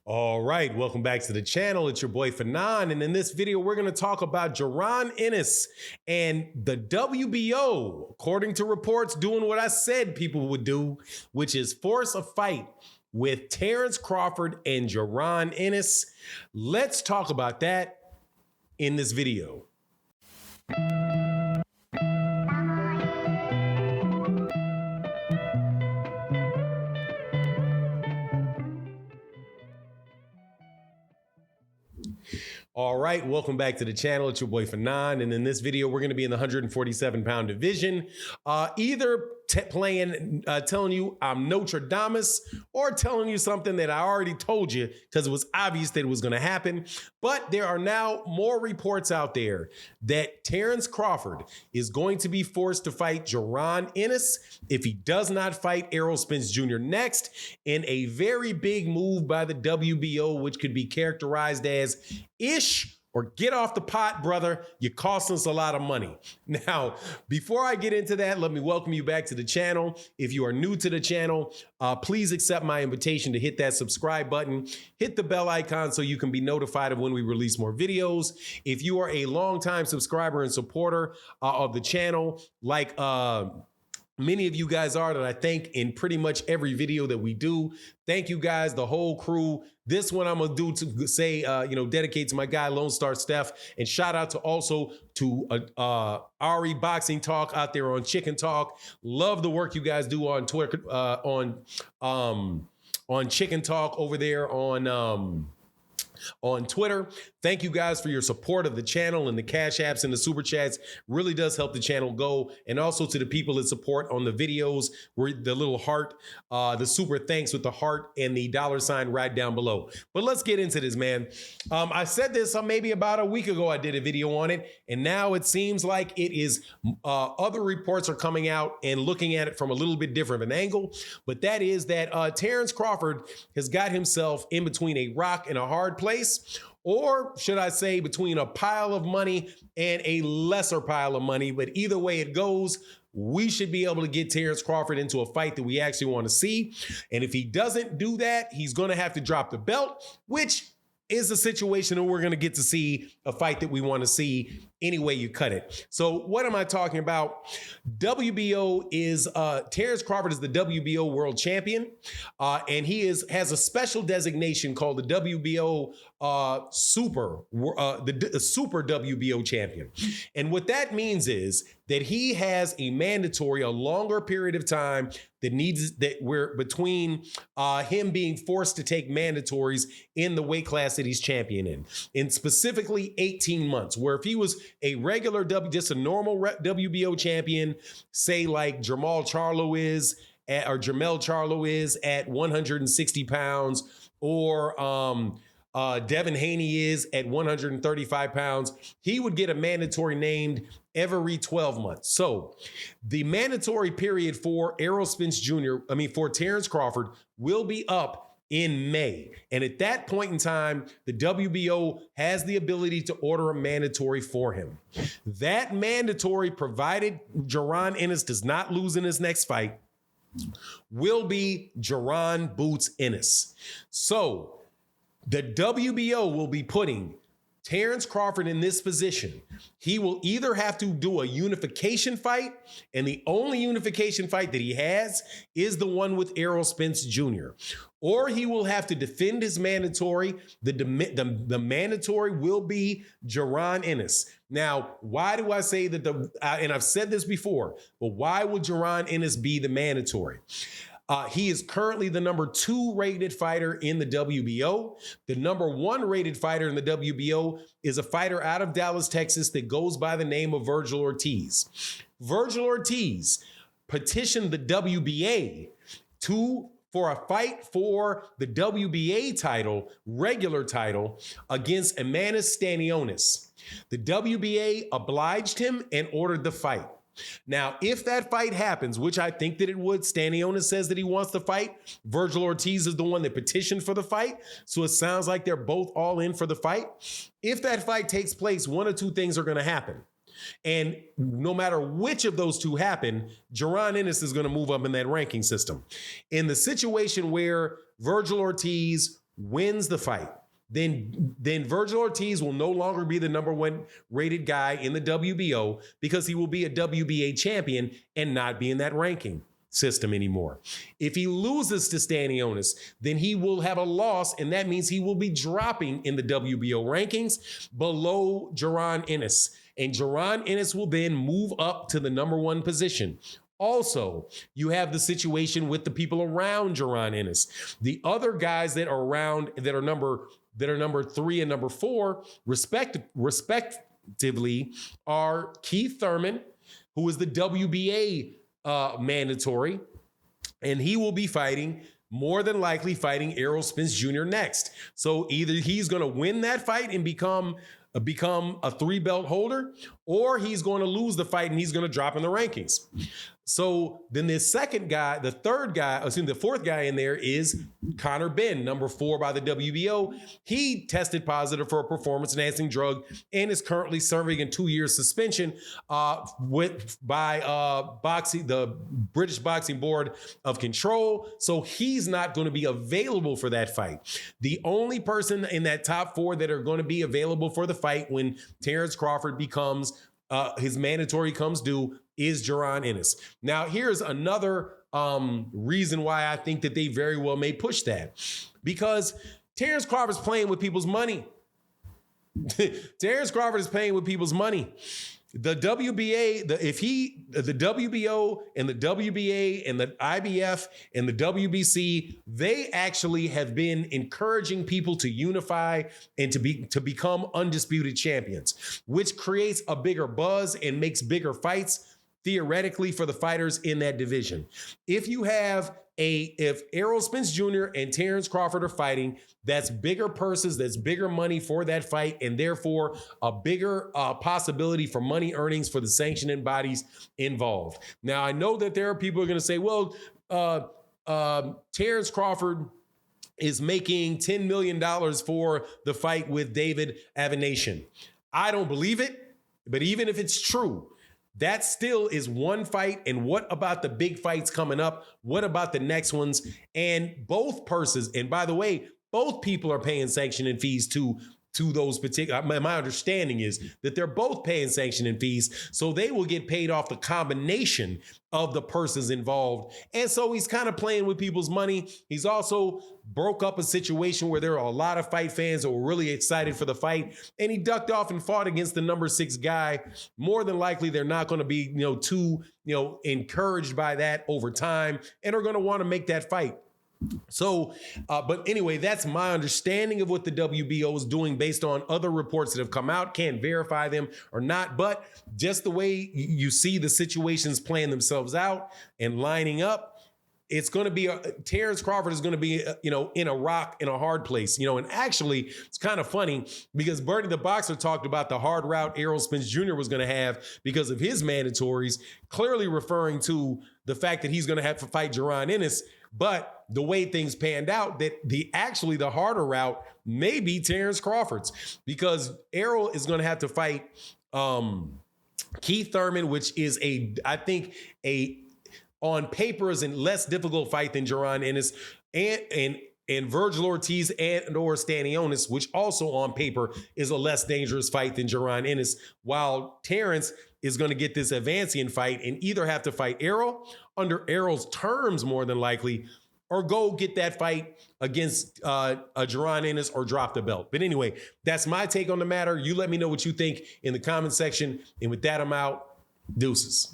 All right, welcome back to the channel. It's your boy Fanon, and in this video, we're going to talk about Jaron Ennis and the WBO, according to reports, doing what I said people would do, which is force a fight with Terence Crawford and Jaron Ennis. Let's talk about that in this video. All right, welcome back to the channel. It's your boy Fanon, and in this video, we're going to be in the 147-pound division. Either telling you I'm Nostradamus or telling you something that I already told you because it was obvious that it was going to happen. But there are now more reports out there that Terence Crawford is going to be forced to fight Jaron Ennis if he does not fight Errol Spence Jr. next in a very big move by the WBO, which could be characterized as ish or get off the pot, brother. You're costing us a lot of money. Now, before I get into that, let me welcome you back to the channel. If you are new to the channel, please accept my invitation to hit that subscribe button, hit the bell icon so you can be notified of when we release more videos. If you are a longtime subscriber and supporter of the channel, like many of you guys are, that I thank in pretty much every video that we do. Thank you guys, the whole crew. This one I'm gonna do to say, dedicate to my guy Lone Star Steph, and shout out to also to Ari Boxing Talk out there on Chicken Talk. Love the work you guys do on Twitter, on Chicken Talk over there on Twitter. Thank you guys for your support of the channel, and the cash apps and the super chats really does help the channel go. And also to the people that support on the videos, where the little heart, the super thanks with the heart and the $ right down below. But let's get into this, man. I said this maybe about a week ago. I did a video on it, and now it seems like it is other reports are coming out and looking at it from a little bit different of an angle. But that is that Terence Crawford has got himself in between a rock and a hard place, or should I say between a pile of money and a lesser pile of money. But either way it goes, we should be able to get Terence Crawford into a fight that we actually want to see. And if he doesn't do that, he's going to have to drop the belt, which is a situation that we're going to get to see a fight that we want to see any way you cut it. So what am I talking about? WBO is, Terence Crawford is the WBO world champion, and he has a special designation called the WBO Super WBO champion. And what that means is that he has a longer period of time that we're between him being forced to take mandatories in the weight class that he's champion in specifically 18 months, where if he was a regular just a normal WBO champion, say like Jamel Charlo is at 160 pounds, or Devin Haney is at 135 pounds, he would get a mandatory named every 12 months. So the mandatory period for Errol Spence Jr., for Terence Crawford, will be up in May. And at that point in time, the WBO has the ability to order a mandatory for him. That mandatory, provided Jaron Ennis does not lose in his next fight, will be Jaron Boots Ennis. So the WBO will be putting Terence Crawford in this position. He will either have to do a unification fight, and the only unification fight that he has is the one with Errol Spence Jr., or he will have to defend his mandatory. The mandatory will be Jaron Ennis. Now, why do I say that and I've said this before, but why would Jaron Ennis be the mandatory? He is currently the number 2 rated fighter in the WBO. The number 1 rated fighter in the WBO is a fighter out of Dallas, Texas, that goes by the name of Virgil Ortiz. Virgil Ortiz petitioned the WBA for a fight for the WBA title, regular title, against Ennis Stanionis. The WBA obliged him and ordered the fight. Now, if that fight happens, which I think that it would, Stanionis says that he wants to fight. Virgil Ortiz is the one that petitioned for the fight. So it sounds like they're both all in for the fight. If that fight takes place, one or two things are going to happen. And no matter which of those two happen, Jaron Ennis is going to move up in that ranking system. In the situation where Virgil Ortiz wins the fight, then Virgil Ortiz will no longer be the number one rated guy in the WBO because he will be a WBA champion and not be in that ranking system anymore. If he loses to Stanionis, then he will have a loss, and that means he will be dropping in the WBO rankings below Jaron Ennis. And Jaron Ennis will then move up to the number one position. Also, you have the situation with the people around Jaron Ennis. The other guys that are around that are number 3 and number 4, respectively, are Keith Thurman, who is the WBA mandatory, and he will be more than likely fighting Errol Spence Jr. next. So either he's going to win that fight and become a 3-belt holder, or he's going to lose the fight and he's going to drop in the rankings. So then the fourth guy in there is Conor Benn, number 4 by the WBO. He tested positive for a performance-enhancing drug and is currently serving a 2-year suspension by the British Boxing Board of Control. So he's not going to be available for that fight. The only person in that top 4 that are going to be available for the fight when Terence Crawford becomes his mandatory comes due is Jaron Ennis. Now, here's another reason why I think that they very well may push that. Because Terence Crawford's playing with people's money. Terence Crawford is playing with people's money. The WBA, the WBO and the WBA and the IBF and the WBC, they actually have been encouraging people to unify and to become undisputed champions, which creates a bigger buzz and makes bigger fights theoretically for the fighters in that division. If Errol Spence Jr. and Terence Crawford are fighting, that's bigger purses, that's bigger money for that fight, and therefore a bigger possibility for money earnings for the sanctioning bodies involved. Now, I know that there are people who are going to say, well, Terence Crawford is making $10 million for the fight with David Avanation. I don't believe it, but even if it's true, that still is one fight. And what about the big fights coming up? What about the next ones? And both purses, and by the way, both people are paying sanctioning fees to those particular, my understanding is that they're both paying sanctioning fees, so they will get paid off the combination of the persons involved. And so he's kind of playing with people's money. He's also broke up a situation where there are a lot of fight fans that were really excited for the fight, and he ducked off and fought against the number 6 guy. More than likely, they're not going to be, too encouraged by that over time, and are going to want to make that fight. So, but anyway, that's my understanding of what the WBO is doing based on other reports that have come out. Can't verify them or not, but just the way you see the situations playing themselves out and lining up, it's going to be Terence Crawford is going to be, in a hard place, and actually it's kind of funny because Bernie the Boxer talked about the hard route Errol Spence Jr. was going to have because of his mandatories, clearly referring to the fact that he's going to have to fight Jaron Ennis. But the way things panned out, that the harder route may be Terence Crawford's, because Errol is going to have to fight Keith Thurman, which is I think on paper is a less difficult fight than Jaron Ennis, and Virgil Ortiz or Stanionis, which also on paper is a less dangerous fight than Jaron Ennis, while Terence is going to get this Avancian fight and either have to fight Errol under Errol's terms more than likely, or go get that fight against a Jaron Ennis or drop the belt. But anyway, that's my take on the matter. You let me know what you think in the comment section. And with that, I'm out. Deuces.